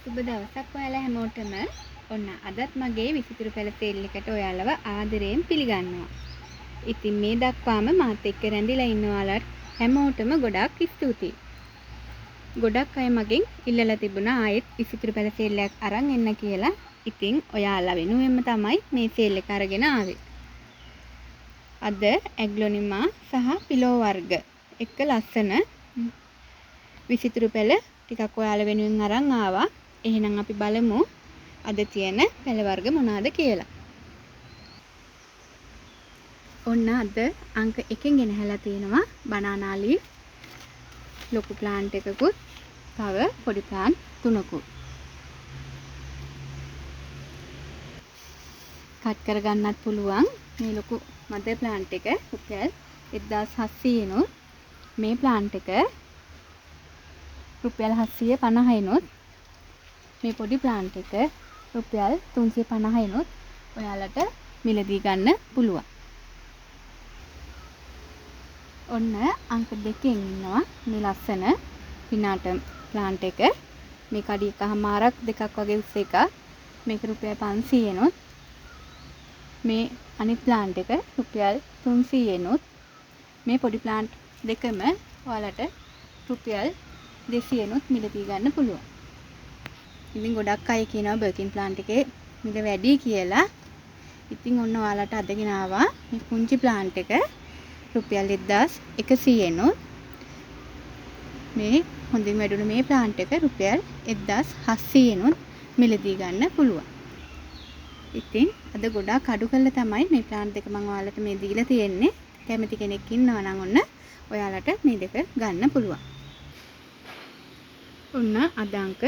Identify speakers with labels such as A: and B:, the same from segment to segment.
A: සුබ දවසක් ඔයාලා හැමෝටම. ඔන්න අදත් මගේ විසිතුරු පැල සේල් එකට ඔයාලව ආදරයෙන් පිළිගන්නවා. ඉතින් මේ දක්වාම මාත් එක්ක රැඳිලා ඉන්න ඔයාලට හැමෝටම ගොඩාක් ස්තුතියි. ගොඩක් අය මගෙන් ඉල්ලලා තිබුණා ආයෙත් විසිතුරු පැල සේල් එකක් අරන් එන්න කියලා. ඉතින් ඔයාලා වෙනුවෙන්ම තමයි මේ සේල් එක අරගෙන ආවේ. අද ඇග්ලොනිමා සහ පිලෝ වර්ග එක ලස්සන විසිතුරු පැල ටිකක් ඔයාලා වෙනුවෙන් අරන් ආවා. එහෙනම් අපි බලමු අද තියෙන පැල වර්ග මොනවාද කියලා. ඔන්න අද අංක 1 ගෙනහැලා තියෙනවා බනානා ලීෆ් ලොකු ප්ලාන්ට් එකකුත් තව පොඩි ප්ලාන්ට් 3කුත්. කට් කරගන්නත් පුළුවන්. මේ ලොකු මදර් ප්ලාන්ට් එක රුපියල් 1700 නුත් මේ ප්ලාන්ට් එක රුපියල් 750 නුත් මේ පොඩි ප්ලාන්ට් එක රුපියල් 350 නුත් ඔයාලට මිලදී ගන්න පුළුවන්. ඔන්න අංක 2 ඉන්නවා මේ ලස්සන පිනාටම් ප්ලාන්ට් එක. මේ කඩි එකමාරක් දෙකක් වගේ උස් එක. මේක රුපියල් 500 නුත් මේ අනිත් ප්ලාන්ට් එක රුපියල් 300 නුත් මේ පොඩි ප්ලාන්ට් දෙකම ඔයාලට රුපියල් 200 නුත් මිලදී ගන්න පුළුවන්. ඉතින් ගොඩක් අය කියනවා බර්කින් ප්ලාන්ට් එකේ මිල වැඩි කියලා. ඉතින් ඔන්න ඔයාලට අදගෙන ආවා මේ පුංචි ප්ලාන්ට් එක රුපියල් 1100 නුත් මේ හොඳින් වැඩුණු මේ ප්ලාන්ට් එක රුපියල් 1700 නුත් මිලදී ගන්න පුළුවන්. ඉතින් අද ගොඩාක් අඩු කරලා තමයි මේ ප්ලාන්ට් දෙක මම ඔයාලට මේ දීලා තියෙන්නේ. කැමති කෙනෙක් ඉන්නවා නම් ඔන්න ඔයාලට මේ දෙක ගන්න පුළුවන්. ඔන්න අද අංක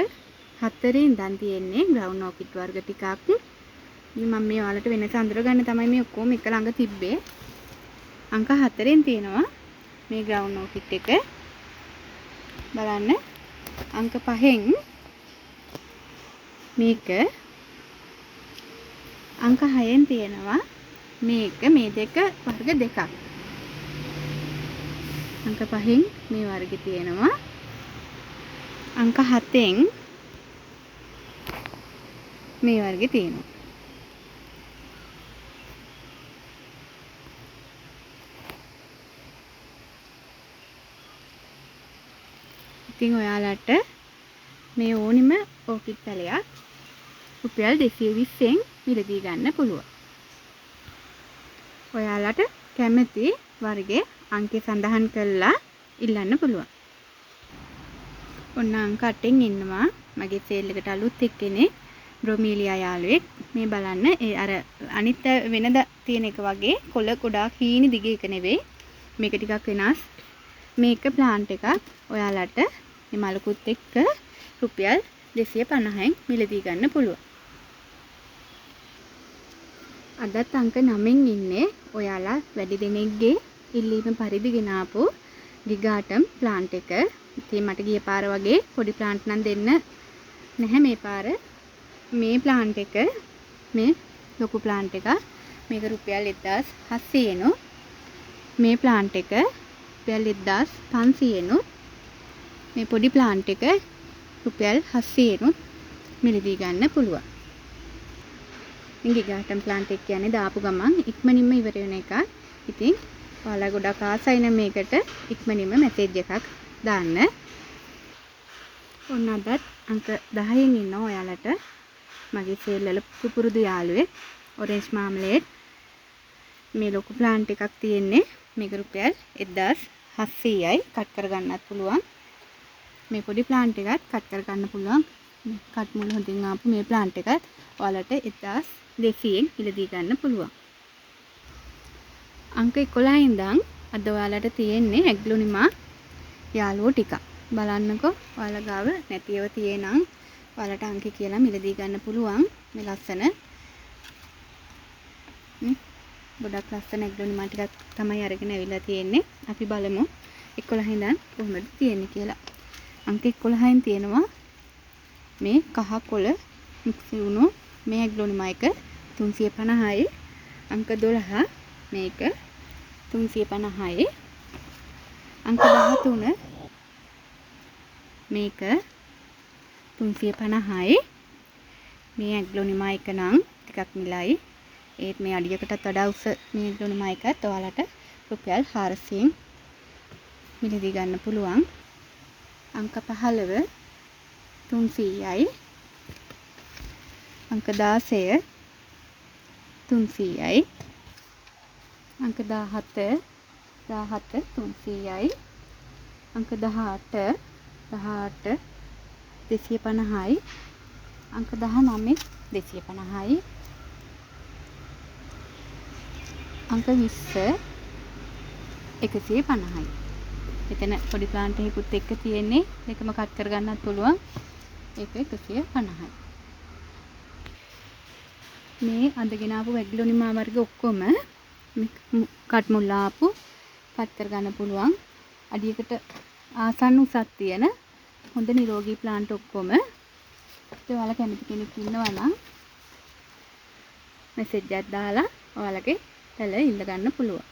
A: 4 ඉඳන් තියෙන්නේ ග්‍රවුන්ඩ් ඕකිඩ් වර්ග ටිකක්. ඉතින් මම මේ ඔයාලට වෙනස අඳුර ගන්න තමයි මේ ඔක්කොම එක ළඟ තිබ්බේ. අංක 4න් තියෙනවා මේ ග්‍රවුන්ඩ් ඕකිඩ් එක. බලන්න අංක 5න් මේක අංක 6න් තියෙනවා මේක මේ දෙක වර්ග දෙකක්. අංක 5න් මේ වර්ගෙ තියෙනවා. අංක 7න් මේ වර්ගෙ තියෙනවා. ඉතින් ඔයාලට මේ ඕනිම ඕකිඩ් පැලයක් රුපියල් 220න් මිලදී ගන්න පුළුවන්. ඔයාලට කැමති වර්ගයේ අංකය සඳහන් කරලා ඉල්ලන්න පුළුවන්. ඔන්න අංක 8න් ඉන්නවා මගේ සේල් එකට අලුත් එක්කෙනෙක් බ්‍රොමීලියා යාළුවෙක්. මේ බලන්න ඒ අර අනිත් වෙනද තියෙන එක වගේ කොළ ගොඩාක් හීනි දිග එක නෙවෙයි. මේක ටිකක් වෙනස්. මේක ප්ලාන්ට් එකක් ඔයාලට මේ මලකුත් එක්ක රුපියල් 250න් මිලදී ගන්න පුළුවන්. අදත් අංක 9න් ඉන්නේ ඔයාලා වැඩි දෙනෙක්ගේ ඉල්ලීම පරිදි ගෙන ආපු ගිගාටම් ප්ලාන්ට් එක. ඉතින් මට ගිය පාර වගේ පොඩි ප්ලාන්ට් නම් දෙන්න නැහැ මේ පාර. මේ ප්ලාන්ට් එක මේ ලොකු ප්ලාන්ට් එක මේක රුපියල් 1700 නුත් මේ ප්ලාන්ට් එක රුපියල් 1500 නුත් මේ පොඩි ප්ලාන්ට් එක රුපියල් 700 නුත් මිලදී ගන්න පුළුවන්. මේ ගිගාටම් ප්ලාන්ට් එක කියන්නේ දාපු ගමන් ඉක්මනින්ම ඉවර වෙන එකක්. ඉතින් ඔයාලා ගොඩක් ආසයි නම් මේකට ඉක්මනින්ම මැසේජ් එකක් දාන්න. ඔන්න අදත් අංක 10න් ඉන්නවා ඔයාලට මගේ සේල් වල පුරුදු යාළුවෙක් ඔරෙන්ජ් මාමලේඩ්. මේ ලොකු ප්ලාන්ට් එකක් තියෙන්නේ මේක රුපියල් 1700යි. කට් කරගන්නත් පුළුවන්. මේ පොඩි ප්ලාන්ට් එකත් කට් කරගන්න පුළුවන්. කට් මුල හොඳින් ආපු මේ ප්ලාන්ට් එකත් ඔයාලට 1200න් මිලදී ගන්න පුළුවන්. අංක 11 ඉඳන් අද ඔයාලට තියෙන්නේ ඇග්ලොනිමා යාළුවෝ ටික. බලන්නකෝ ඔයාලා ගාව නැතිව තියෙනම් ඔයාලට අංක කියලා මිලදී ගන්න පුළුවන්. මේ ලස්සන ගොඩක් ලස්සන ඇග්ලොනිමා ටිකක් තමයි අරගෙන ඇවිල්ලා තියෙන්නේ. අපි බලමු 11 ඉඳන් කොහොමද තියෙන්නේ කියලා. අංක 11න් තියෙනවා මේ කහ කොළ මික්ස් වුණු මේ ඇග්ලොනිමා එක 350යි. අංක 12 මේක 350යි. අංක 13 මේක 350යි. මේ ඇග්ලොනිමා එක නම් ටිකක් මිලයි. ඒත් මේ අඩියකටත් වඩා උස මේ ඇග්ලොනිමා එකත් ඔයාලට රුපියල් 400න් මිලදී ගන්න පුළුවන්. අංක 15 300යි. අංක 16 300යි. අංක 17 300යි. අංක 18 250යි. අංක 19 250යි. අංක 20 150යි. එතන පොඩි ප්ලාන්ට් එකකුත් එක්ක තියෙන්නේ. දෙකම කට් කරගන්නත් පුළුවන්. ඒක 150යි. මේ අදගෙන ආපු ඇග්ලොනිමා වර්ග ඔක්කොම කට් මුල් ආපු කට් කරගන්න පුළුවන්. අඩියකට ආසන්න උසක් තියෙන හොඳ නිරෝගී ප්ලාන්ට් ඔක්කොම. ඔයාලා කැමති කෙනෙක් ඉන්නවා නම් මෙසේජ් එකක් දාලා ඔයාලගේ පැල ඉල්ල ගන්න පුළුවන්.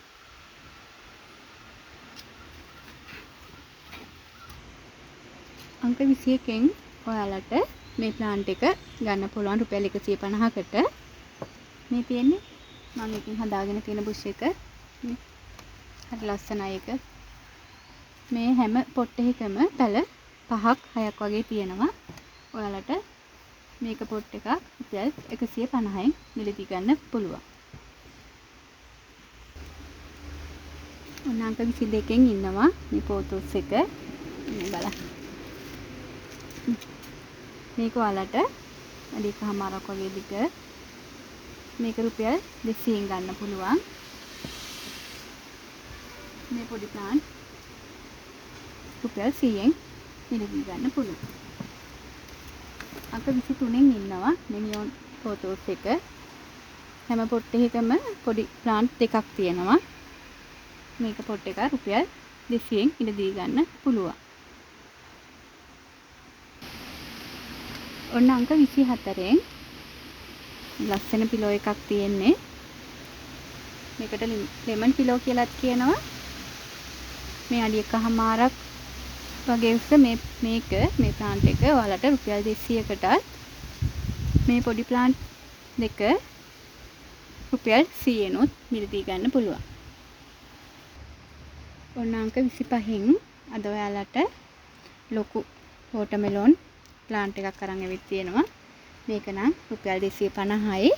A: අංක 21න් ඔයාලට මේ ප්ලාන්ට් එක ගන්න පුළුවන් රුපියල් 150කට. මේ තියෙන්නේ මම එකකින් හදාගෙන තියෙන බුෂ් එක. හරි ලස්සනයි එක. මේ හැම පොට් එකකම පැල 5ක් 6ක් වගේ තියෙනවා. ඔයාලට මේක පොට් එකක් රුපියල් 150න් මිලදී ගන්න පුළුවන්. ඔන්න අංක 22න් ඉන්නවා මේ පෝතොස් එක. මේ බලන්න. මේක ඔයාලට අඩියකමාරක් වගේ දිග. මේක රුපියල් 200න් ගන්න පුළුවන්. මේ පොඩි ප්ලාන්ට් රුපියල් 100න් මිලදී ගන්න පුළුවන්. අංක 23න් ඉන්නවා මිනියොන් පෝතොස් එක. හැම පොට් එකකම පොඩි ප්ලාන්ට් දෙකක් තියෙනවා. මේක පොට් එක රුපියල් 200න් මිලදී ගන්න පුළුවන්. ඔන්න අංක 24න් ලස්සන පිලෝ එකක් තියෙන්නේ. මේකට ලෙමන් පිලෝ කියලාත් කියනවා. මේ අඩියකමාරක් වගේ උස මේ ප්ලාන්ට් එක ඔයාලට රුපියල් 200කටත් මේ පොඩි ප්ලාන්ට් දෙක රුපියල් 100නුත් මිලදී ගන්න පුළුවන්. ඔන්න අංක 25න් අද ඔයාලට ලොකු වෝටර්මෙලොන් ප්ලාන්ට් එකක් අරන් ඇවිත් තියෙනවා. මේක නම් රුපියල් 250යි.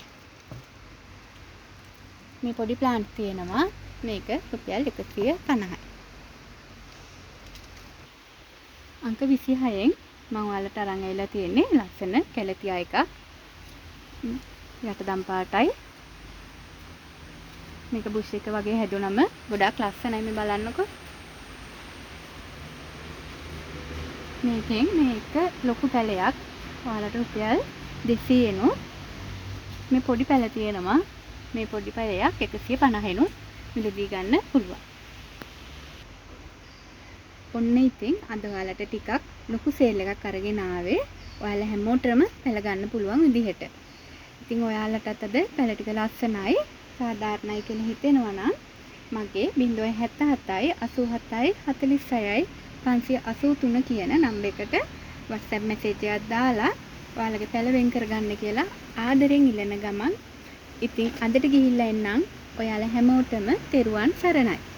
A: මේ පොඩි ප්ලාන්ට් තියෙනවා. මේක රුපියල් 150යි. අංක 26න් මම ඔයාලට අරන් ඇවිල්ලා තියෙන්නේ ලස්සන කැලතියා එකක්. යටදම් පාටයි. මේක බුෂ් එක වගේ හැදුනම ගොඩාක් ලස්සනයි. මේ බලන්නකෝ. මේකෙන් මේක ලොකු පැලයක් ඔයාලට රුපියල් 200නුත් මේ පොඩි පැල තියෙනවා. මේ පොඩි පැලයක් 150නුත් මිලදී ගන්න පුළුවන්. ඔන්න ඉතින් අද ඔයාලට ටිකක් ලොකු සේල් එකක් අරගෙන ආවේ. ඔයාලා හැමෝටම පැල ගන්න පුළුවන් විදිහට. ඉතින් ඔයාලටත් අද පැල ටික ලස්සනයි සාධාරණයි කියලා හිතෙනවා නම් මගේ 077යි 87යි 46යි 583 කියන නම්බර් එකට WhatsApp message එකක් දාලා ඔයාලගේ පැල වෙන් කරගන්න කියලා ආදරෙන් ඉල්ලන ගමන් ඉතින් අදට ගිහිල්ලා එන්නම්. ඔයාලා හැමෝටම තෙරුවන් සරණයි.